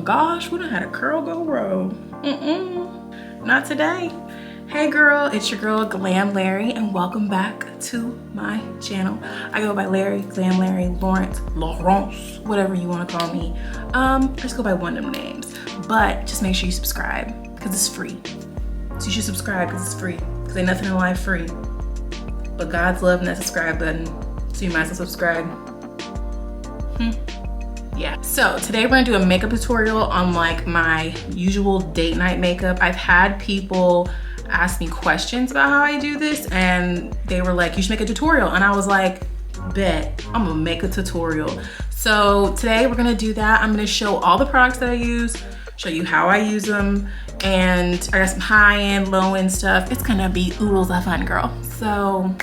gosh, we done had a curl go rogue. Not today. Hey girl, it's your girl Glam Larry, and welcome back to my channel. I go by Larry, Glam Larry, Lawrence, whatever you want to call me. I just go by one of them names, but just make sure you subscribe because it's free. So you should subscribe because it's free, because ain't nothing in life free. But God's love and that subscribe button, so you might as well subscribe. Yeah, so today we're gonna do a makeup tutorial on like my usual date night makeup. I've had people ask me questions about how I do this, and they were like, you should make a tutorial. And I was like, bet, I'm gonna make a tutorial. So today we're gonna do that. I'm gonna show all the products that I use, show you how I use them, and I got some high-end, low-end stuff. It's gonna be oodles of fun, girl. So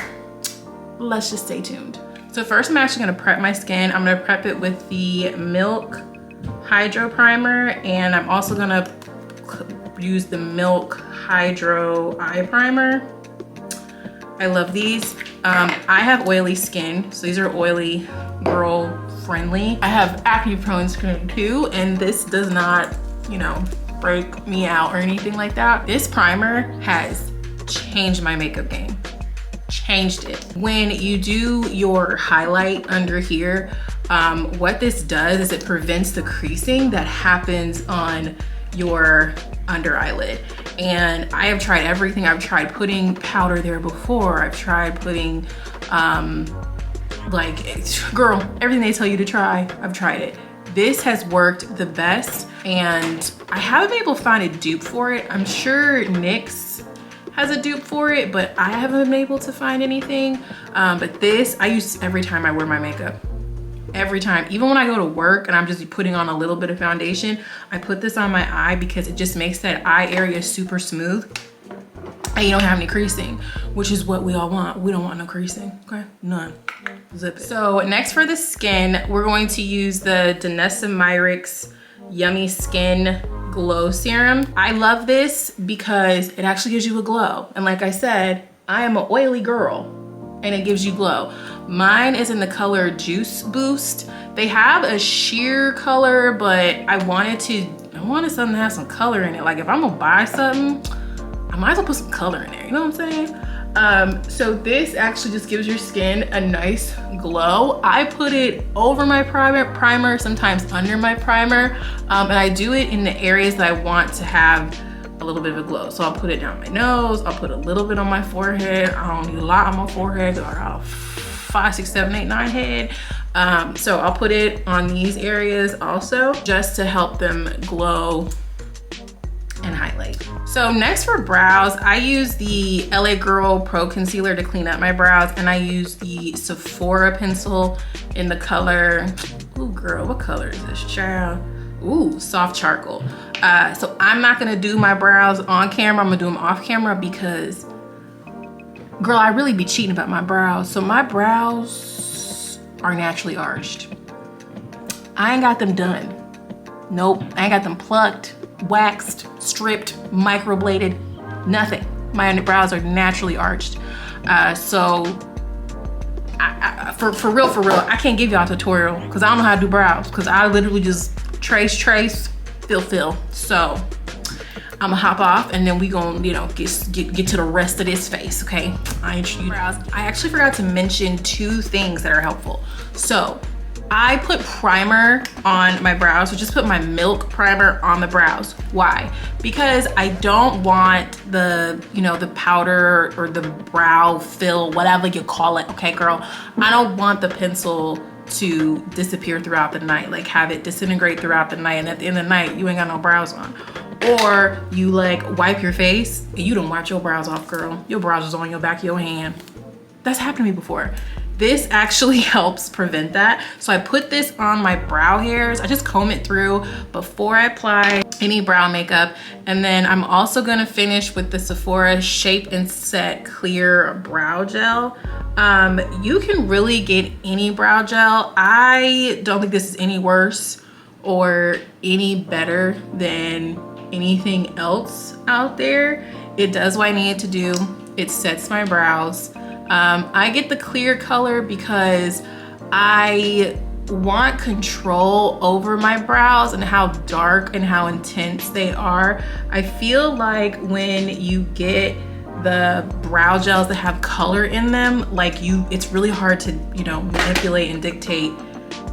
let's just stay tuned. So first I'm actually gonna prep my skin. I'm gonna prep it with the Milk Hydro Primer, and I'm also gonna use the Milk Hydro Eye Primer. I love these. I have oily skin, so these are oily girl friendly. I have acne prone skin too, and this does not, you know, break me out or anything like that. This primer has changed my makeup game. Changed it. When you do your highlight under here, what this does is it prevents the creasing that happens on your under eyelid. And I have tried everything. I've tried putting powder there before. I've tried putting girl, everything they tell you to try, I've tried it. This has worked the best, and I haven't been able to find a dupe for it. I'm sure NYX has a dupe for it, but I haven't been able to find anything. But this, I use every time I wear my makeup. Every time, even when I go to work and I'm just putting on a little bit of foundation, I put this on my eye because it just makes that eye area super smooth and you don't have any creasing, which is what we all want. We don't want no creasing, okay? None. Zip it. So next for the skin, we're going to use the Danessa Myricks Yummy Skin Glow Serum. I love this because it actually gives you a glow. And like I said, I am an oily girl and it gives you glow. Mine is in the color Juice Boost. They have a sheer color, but I wanted something to have some color in it. Like if I'm gonna buy something, I might as well put some color in there, you know what I'm saying? So this actually just gives your skin a nice glow. I put it over my primer, sometimes under my primer, and I do it in the areas that I want to have a little bit of a glow. So I'll put it down my nose, I'll put a little bit on my forehead. I don't need a lot on my forehead because I got a 5, 6, 7, 8, 9 head. So I'll put it on these areas also, just to help them glow and highlight. So next for brows, I use the LA Girl Pro Concealer to clean up my brows, and I use the Sephora pencil in the color, ooh girl, what color is this, child? Ooh, soft charcoal. So I'm not gonna do my brows on camera, I'm gonna do them off camera because, girl, I really be cheating about my brows. So my brows are naturally arched. I ain't got them done. Nope, I ain't got them plucked, waxed, stripped, microbladed, nothing. My brows are naturally arched. So for real, I can't give y'all a tutorial because I don't know how to do brows, because I literally just trace, fill. So I'm gonna hop off and then we gonna, you know, get to the rest of this face, okay? I actually forgot to mention 2 things that are helpful. So I put primer on my brows, so just put my Milk primer on the brows. Why? Because I don't want the, you know, the powder or the brow fill, whatever you call it, okay, girl? I don't want the pencil to disappear throughout the night, like have it disintegrate throughout the night, and at the end of the night, you ain't got no brows on. Or you like wipe your face and you don't wipe your brows off, girl. Your brows is on your back of your hand. That's happened to me before. This actually helps prevent that. So I put this on my brow hairs. I just comb it through before I apply any brow makeup. And then I'm also gonna finish with the Sephora Shape and Set Clear Brow Gel. You can really get any brow gel. I don't think this is any worse or any better than anything else out there. It does what I need it to do. It sets my brows. I get the clear color because I want control over my brows and how dark and how intense they are, I feel like when you get the brow gels that have color in them, like it's really hard to, you know, manipulate and dictate,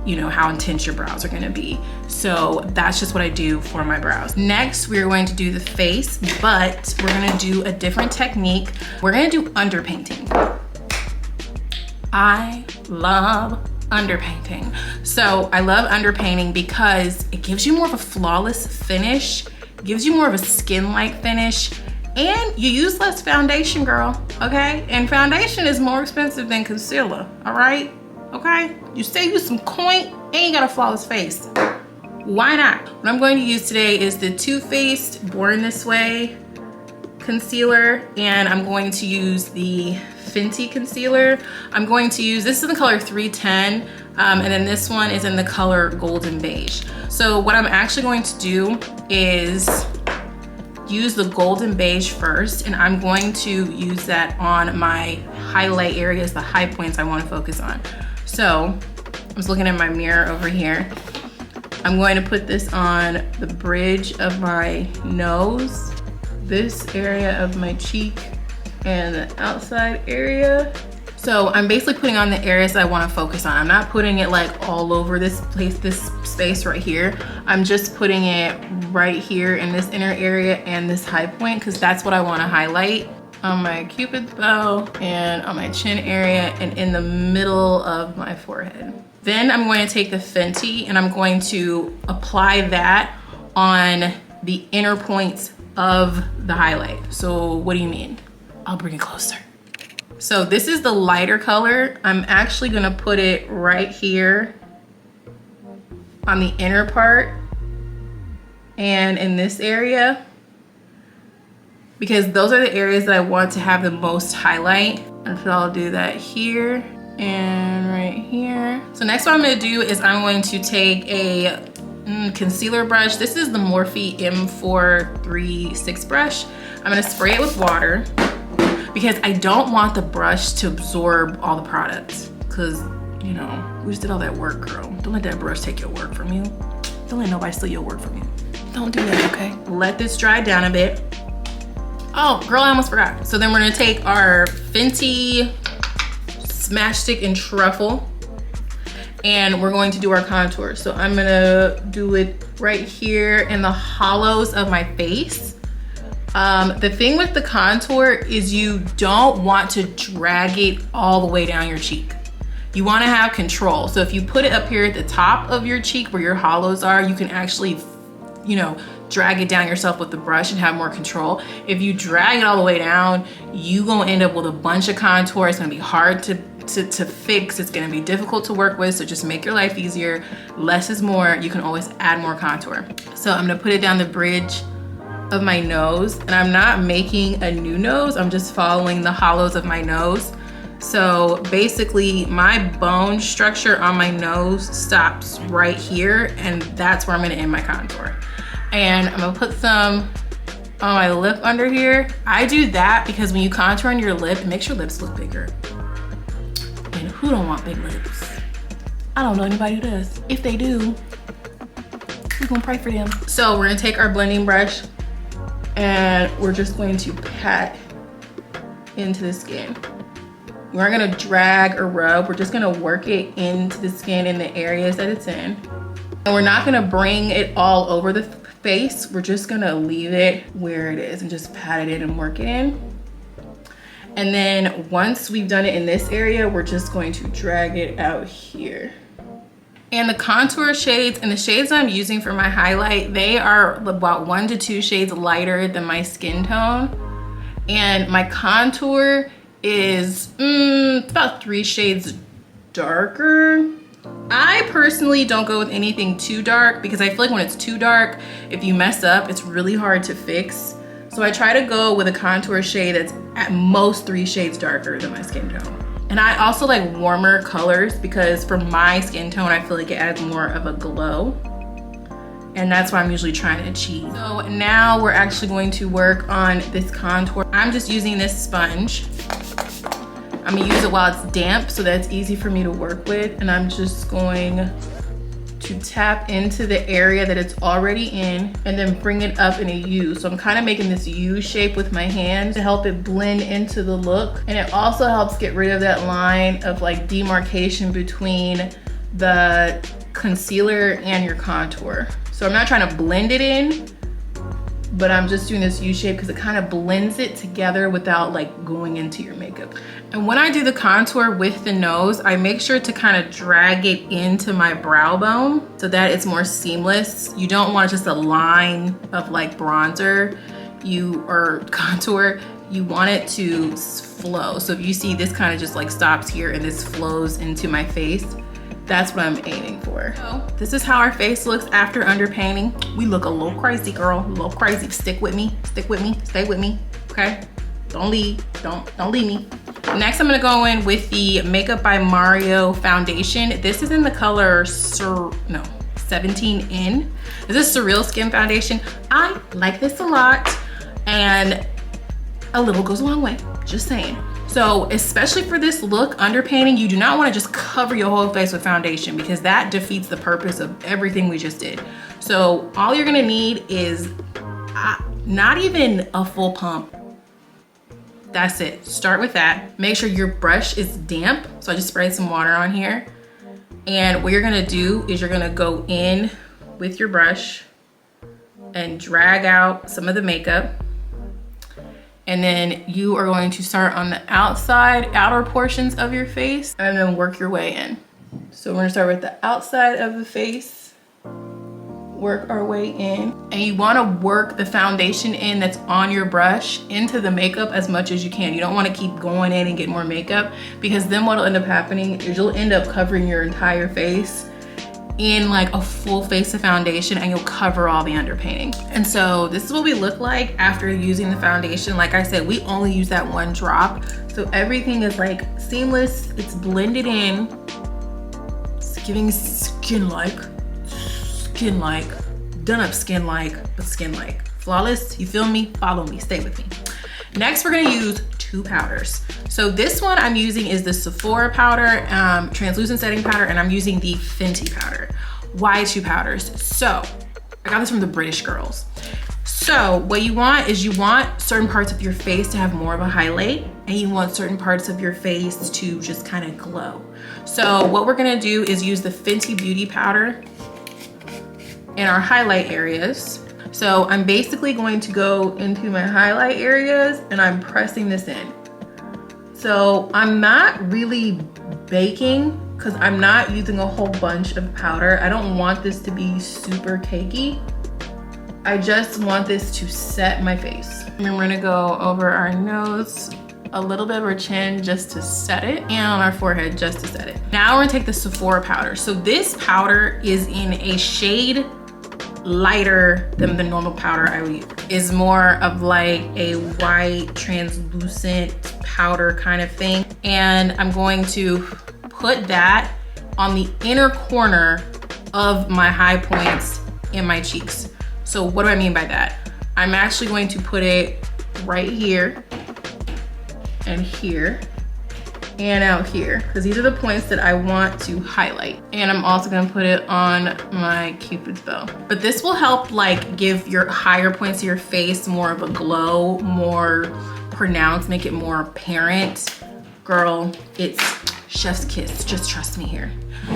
you know, how intense your brows are gonna be. So that's just what I do for my brows. Next, we're going to do the face, but we're gonna do a different technique. We're gonna do underpainting. I love underpainting. So I love underpainting because it gives you more of a flawless finish, gives you more of a skin-like finish, and you use less foundation, girl, okay? And foundation is more expensive than concealer, all right? Okay? You save you some coin and you got a flawless face. Why not? What I'm going to use today is the Too Faced Born This Way concealer, and I'm going to use the Fenty concealer. I'm going to use, this is in the color 310, and then this one is in the color Golden Beige. So what I'm actually going to do is use the Golden Beige first, and I'm going to use that on my highlight areas, the high points I want to focus on. So I was looking at my mirror over here. I'm going to put this on the bridge of my nose, this area of my cheek, and the outside area. So I'm basically putting on the areas that I want to focus on. I'm not putting it like all over this place, this space right here. I'm just putting it right here in this inner area and this high point, because that's what I want to highlight on my cupid's bow and on my chin area and in the middle of my forehead. Then I'm going to take the Fenty and I'm going to apply that on the inner points of the highlight. So what do you mean? I'll bring it closer. So this is the lighter color. I'm actually gonna put it right here on the inner part and in this area, because those are the areas that I want to have the most highlight. And so I'll do that here and right here. So next what I'm gonna do is I'm going to take a concealer brush. This is the Morphe M436 brush. I'm gonna spray it with water, because I don't want the brush to absorb all the products, because, you know, we just did all that work, girl. Don't let that brush take your work from you. Don't let nobody steal your work from you. Don't do that, okay? Let this dry down a bit. Oh, girl, I almost forgot. So then we're gonna take our Fenty Smash Stick and Truffle, and we're going to do our contour. So I'm gonna do it right here in the hollows of my face. The thing with the contour is you don't want to drag it all the way down your cheek. You want to have control. So if you put it up here at the top of your cheek where your hollows are, you can actually, you know, drag it down yourself with the brush and have more control. If you drag it all the way down, you gonna end up with a bunch of contour. It's gonna be hard to fix. It's gonna be difficult to work with. So just make your life easier. Less is more. You can always add more contour. So I'm gonna put it down the bridge of my nose, and I'm not making a new nose, I'm just following the hollows of my nose. So basically my bone structure on my nose stops right here, and that's where I'm gonna end my contour. And I'm gonna put some on my lip under here. I do that because when you contour on your lip, it makes your lips look bigger. And who don't want big lips? I don't know anybody who does. If they do, we're gonna pray for them. So we're gonna take our blending brush and we're just going to pat into the skin. We aren't gonna drag or rub, we're just gonna work it into the skin in the areas that it's in. And we're not gonna bring it all over the face, we're just gonna leave it where it is and just pat it in and work it in. And then once we've done it in this area, we're just going to drag it out here. And the contour shades and the shades I'm using for my highlight, they are about 1 to 2 shades lighter than my skin tone. And my contour is about 3 shades darker. I personally don't go with anything too dark because I feel like when it's too dark, if you mess up, it's really hard to fix. So I try to go with a contour shade that's at most 3 shades darker than my skin tone. And I also like warmer colors because for my skin tone, I feel like it adds more of a glow. And that's what I'm usually trying to achieve. So now we're actually going to work on this contour. I'm just using this sponge. I'm gonna use it while it's damp so that it's easy for me to work with. And I'm just going to tap into the area that it's already in and then bring it up in a U. So I'm kind of making this U shape with my hand to help it blend into the look. And it also helps get rid of that line of like demarcation between the concealer and your contour. So I'm not trying to blend it in, but I'm just doing this U shape because it kind of blends it together without like going into your makeup. And when I do the contour with the nose, I make sure to kind of drag it into my brow bone so that it's more seamless. You don't want just a line of like bronzer or contour. You want it to flow. So if you see this kind of just like stops here and this flows into my face, that's what I'm aiming for. So this is how our face looks after underpainting. We look a little crazy, girl, a little crazy. Stick with me, stay with me, okay? Don't leave me. Next, I'm gonna go in with the Makeup by Mario foundation. This is in the color 17 in. This is Surreal Skin Foundation. I like this a lot, and a little goes a long way, just saying. So especially for this look, underpainting, you do not want to just cover your whole face with foundation because that defeats the purpose of everything we just did. So all you're gonna need is not even a full pump. That's it. Start with that. Make sure your brush is damp. So I just sprayed some water on here. And what you're gonna do is you're gonna go in with your brush and drag out some of the makeup. And then you are going to start on the outer portions of your face and then work your way in. So we're gonna start with the outside of the face, work our way in. And you wanna work the foundation in that's on your brush into the makeup as much as you can. You don't wanna keep going in and get more makeup because then what'll end up happening is you'll end up covering your entire face in like a full face of foundation and you'll cover all the underpainting. And so this is what we look like after using the foundation. Like I said, we only use that one drop. So everything is like seamless, it's blended in. It's giving skin-like, done up skin-like, but skin-like. Flawless, you feel me? Follow me, stay with me. Next, we're gonna use two powders. So this one I'm using is the Sephora powder, translucent setting powder, and I'm using the Fenty powder. Why two powders? So I got this from the British girls. So what you want is you want certain parts of your face to have more of a highlight and you want certain parts of your face to just kind of glow. So what we're gonna do is use the Fenty Beauty powder in our highlight areas. So I'm basically going to go into my highlight areas and I'm pressing this in. So I'm not really baking because I'm not using a whole bunch of powder. I don't want this to be super cakey. I just want this to set my face. And we're gonna go over our nose, a little bit of our chin just to set it, and on our forehead just to set it. Now we're gonna take the Sephora powder. So this powder is in a shade lighter than the normal powder I would use. Is more of like a white translucent powder kind of thing. And I'm going to put that on the inner corner of my high points in my cheeks. So what do I mean by that? I'm actually going to put it right here and here and out here, because these are the points that I want to highlight. And I'm also gonna put it on my Cupid's bow. But this will help like give your higher points of your face more of a glow, more pronounced, make it more apparent. Girl, it's chef's kiss, just trust me here.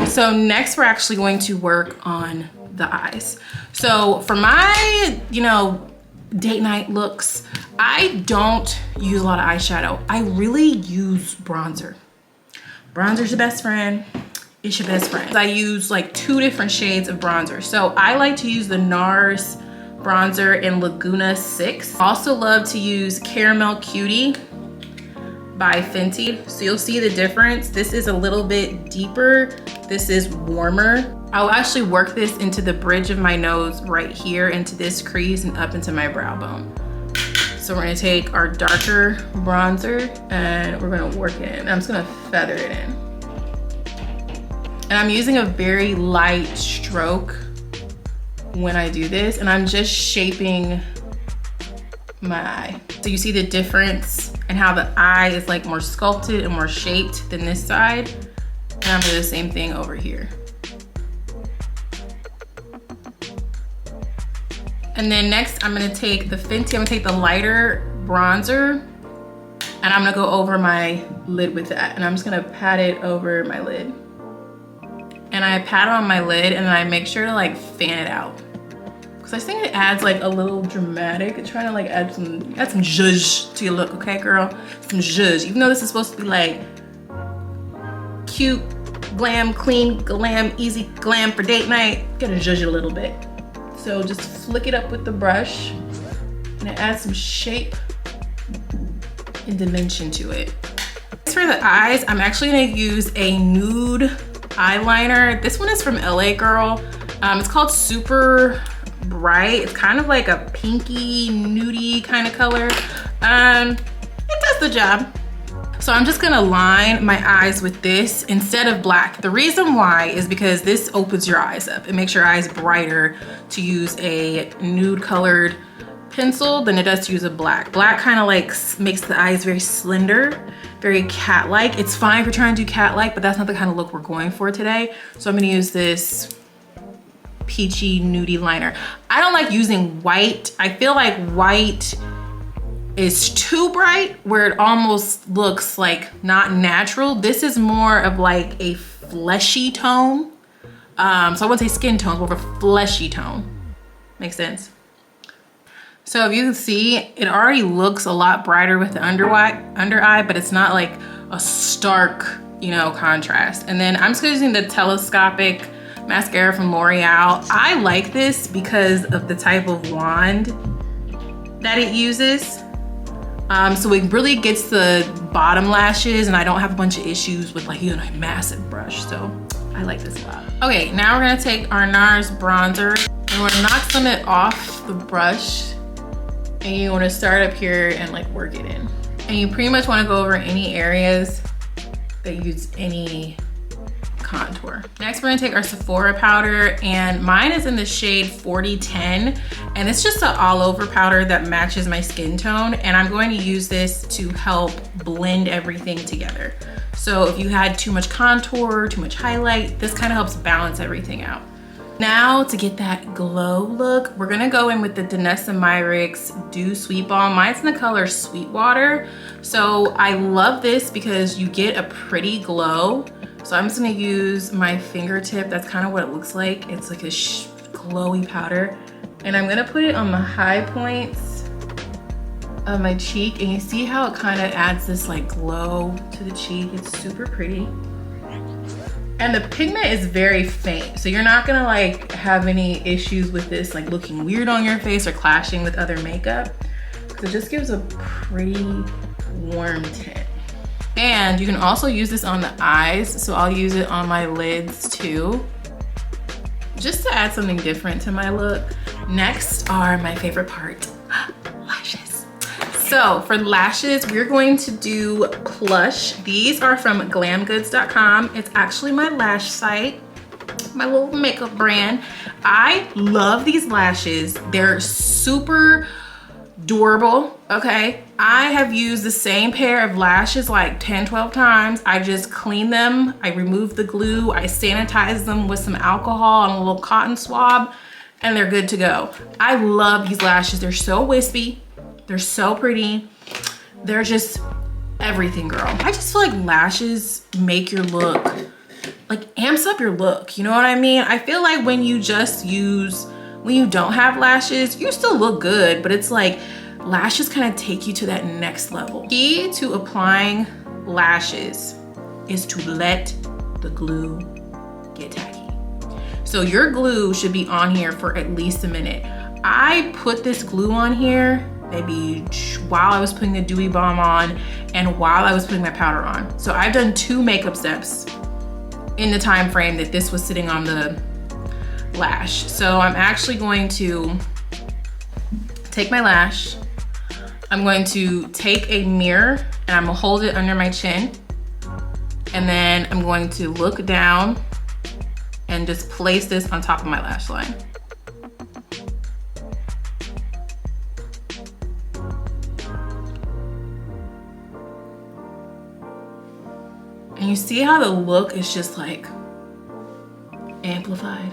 So next we're actually going to work on the eyes. So for my, date night looks, I don't use a lot of eyeshadow. I really use bronzer. Bronzer's your best friend. It's your best friend. I use like 2 different shades of bronzer. So I like to use the NARS bronzer in Laguna 6. I also love to use Caramel Cutie by Fenty. So you'll see the difference. This is a little bit deeper. This is warmer. I'll actually work this into the bridge of my nose right here, into this crease and up into my brow bone. So we're gonna take our darker bronzer and we're gonna work it in. I'm just gonna feather it in. And I'm using a very light stroke when I do this, and I'm just shaping my eye. So you see the difference and how the eye is like more sculpted and more shaped than this side. And I'm gonna do the same thing over here. And then next I'm gonna take the Fenty, I'm gonna take the lighter bronzer and I'm gonna go over my lid with that. And I'm just gonna pat it over my lid. And I pat it on my lid and then I make sure to like fan it out. Cause I think it adds like a little dramatic. It's trying to like add some zhuzh to your look, okay girl? Some zhuzh, even though this is supposed to be like cute, glam, clean, glam, easy glam for date night. Gotta zhuzh it a little bit. So just flick it up with the brush and it adds some shape and dimension to it. As for the eyes, I'm actually gonna use a nude eyeliner. This one is from LA Girl. It's called Super Bright. It's kind of like a pinky, nudie kind of color. It does the job. So I'm just gonna line my eyes with this instead of black. The reason why is because this opens your eyes up. It makes your eyes brighter to use a nude colored pencil than it does to use a black. Black kind of like makes the eyes very slender, very cat-like. It's fine if you're trying to do cat-like, but that's not the kind of look we're going for today. So I'm gonna use this peachy nudie liner. I don't like using white. I feel like white is too bright where it almost looks like not natural. This is more of like a fleshy tone. So I wouldn't say skin tone, more of a fleshy tone. Makes sense? So if you can see, it already looks a lot brighter with the under eye, but it's not like a stark, you know, contrast. And then I'm just using the telescopic mascara from L'Oreal. I like this because of the type of wand that it uses. So it really gets the bottom lashes and I don't have a bunch of issues with like, you know, a massive brush. So I like this a lot. Okay, now we're gonna take our NARS bronzer and we're gonna knock some of it off the brush. And you wanna start up here and like work it in. And you pretty much wanna go over any areas that use any contour. Next, we're gonna take our Sephora powder and mine is in the shade 4010 and it's just an all over powder that matches my skin tone and I'm going to use this to help blend everything together. So if you had too much contour, too much highlight, this kind of helps balance everything out. Now to get that glow look, we're gonna go in with the Danessa Myricks Dew Sweet Balm. Mine's in the color Sweetwater. So I love this because you get a pretty glow. So I'm just gonna use my fingertip. That's kind of what it looks like. It's like a glowy powder. And I'm gonna put it on the high points of my cheek. And you see how it kind of adds this like glow to the cheek. It's super pretty. And the pigment is very faint. So you're not gonna like have any issues with this like looking weird on your face or clashing with other makeup. Because it just gives a pretty warm tint. And you can also use this on the eyes. So I'll use it on my lids too, just to add something different to my look. Next are my favorite part, lashes. So for lashes, we're going to do Plush. These are from glamgoods.com. It's actually my lash site, my little makeup brand. I love these lashes. They're super durable, okay? I have used the same pair of lashes like 10, 12 times. I just clean them, I remove the glue, I sanitize them with some alcohol and a little cotton swab, and they're good to go. I love these lashes. They're so wispy, they're so pretty. They're just everything, girl. I just feel like lashes make your look, like amps up your look, you know what I mean? I feel like when you don't have lashes, you still look good, but it's like lashes kind of take you to that next level. Key to applying lashes is to let the glue get tacky. So your glue should be on here for at least a minute. I put this glue on here maybe while I was putting the dewy balm on and while I was putting my powder on. So I've done 2 makeup steps in the time frame that this was sitting on the lash. So I'm actually going to take my lash, I'm going to take a mirror and I'm gonna hold it under my chin, and then I'm going to look down and just place this on top of my lash line. And you see how the look is just like amplified?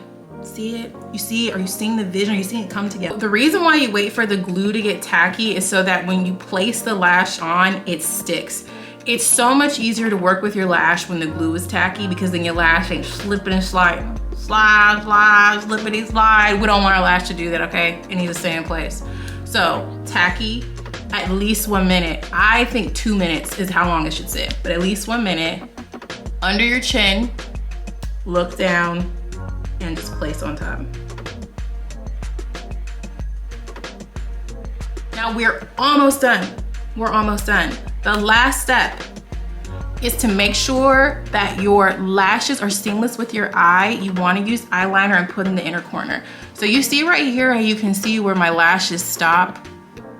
see it? You see it? Are you seeing the vision? Are you seeing it come together? The reason why you wait for the glue to get tacky is so that when you place the lash on, it sticks. It's so much easier to work with your lash when the glue is tacky, because then your lash ain't slipping and sliding. Slide, slide, slippity slide. We don't want our lash to do that, okay? It needs to stay in place. So tacky, at least 1 minute. I think 2 minutes is how long it should sit, but at least 1 minute. Under your chin, look down, and just place on top. Now we're almost done. We're almost done. The last step is to make sure that your lashes are seamless with your eye. You want to use eyeliner and put in the inner corner. So you see right here how you can see where my lashes stop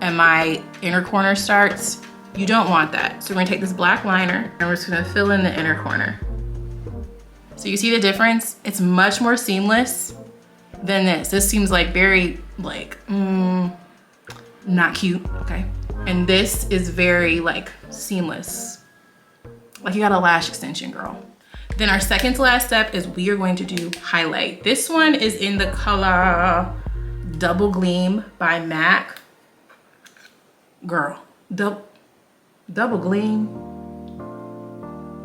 and my inner corner starts. You don't want that. So we're gonna take this black liner and we're just gonna fill in the inner corner. So you see the difference? It's much more seamless than this. This seems like very like, not cute, okay? And this is very like seamless. Like you got a lash extension, girl. Then our second to last step is we are going to do highlight. This one is in the color Double Gleam by MAC. Girl, double Gleam.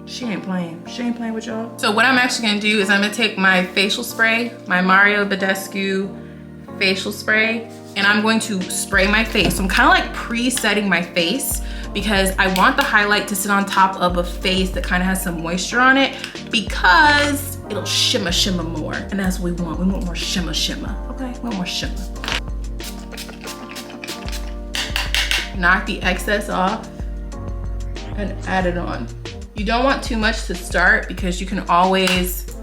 She ain't playing. She ain't playing with y'all. So what I'm actually gonna do is I'm gonna take my facial spray, my Mario Badescu facial spray, and I'm going to spray my face. So I'm kind of like pre-setting my face because I want the highlight to sit on top of a face that kind of has some moisture on it, because it'll shimmer more. And that's what we want. We want more shimmer, okay? We want more shimmer. Knock the excess off and add it on. You don't want too much to start because you can always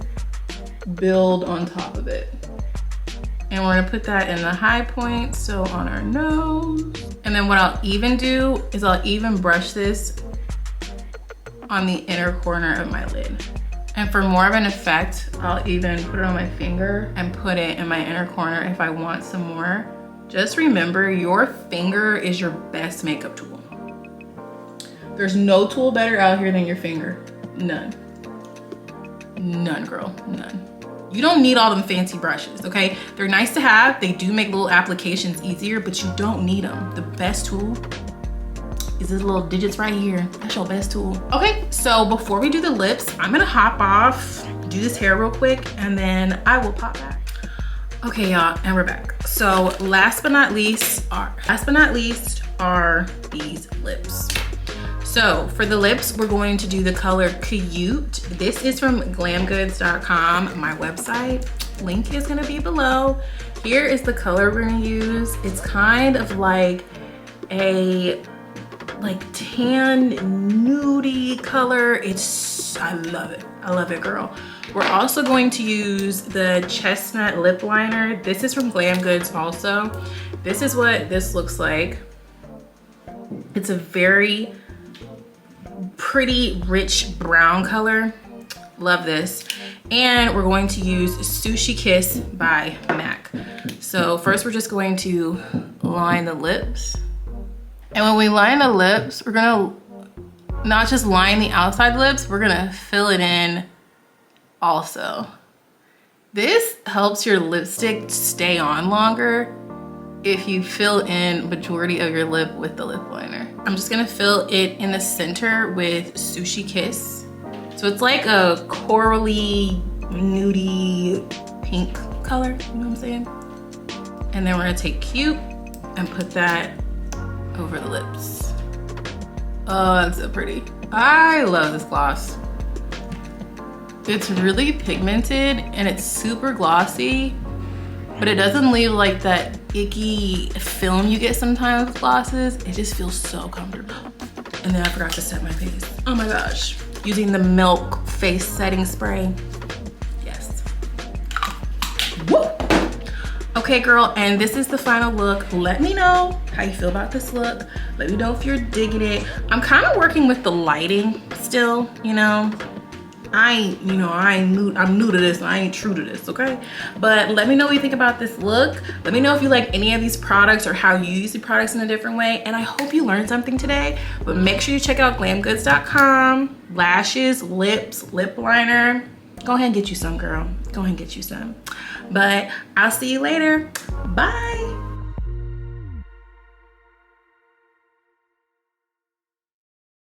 build on top of it. And we're gonna put that in the high point, so on our nose. And then what I'll even do is I'll even brush this on the inner corner of my lid. And for more of an effect, I'll even put it on my finger and put it in my inner corner if I want some more. Just remember, your finger is your best makeup tool. There's no tool better out here than your finger. None. None, girl, none. You don't need all them fancy brushes, okay? They're nice to have. They do make little applications easier, but you don't need them. The best tool is this little digits right here. That's your best tool. Okay, so before we do the lips, I'm gonna hop off, do this hair real quick, and then I will pop back. Okay, y'all, and we're back. So last but not least are these lips. So for the lips, we're going to do the color Cute. This is from glamgoods.com, my website. Link is gonna be below. Here is the color we're gonna use. It's kind of like a tan nudie color. I love it, girl. We're also going to use the chestnut lip liner. This is from Glam Goods also. This is what this looks like. It's a very pretty rich brown color. Love this. And we're going to use Sushi Kiss by MAC. So first we're just going to line the lips. And when we line the lips, we're gonna not just line the outside lips, we're gonna fill it in also. This helps your lipstick stay on longer if you fill in majority of your lip with the lip liner. I'm just gonna fill it in the center with Sushi Kiss. So it's like a corally, nudie, pink color, you know what I'm saying? And then we're gonna take Cute and put that over the lips. Oh, that's so pretty. I love this gloss. It's really pigmented and it's super glossy, but it doesn't leave like that icky film you get sometimes with glosses. It just feels so comfortable. And then I forgot to set my face. Oh my gosh. Using the Milk face setting spray. Yes. Woo! Okay, girl, and this is the final look. Let me know how you feel about this look. Let me know if you're digging it. I'm kind of working with the lighting still, you know. I'm new to this, I ain't true to this, okay? But let me know what you think about this look. Let me know if you like any of these products or how you use the products in a different way. And I hope you learned something today. But make sure you check out glamgoods.com. Lashes, lips, lip liner. Go ahead and get you some, girl. Go ahead and get you some. But I'll see you later. Bye.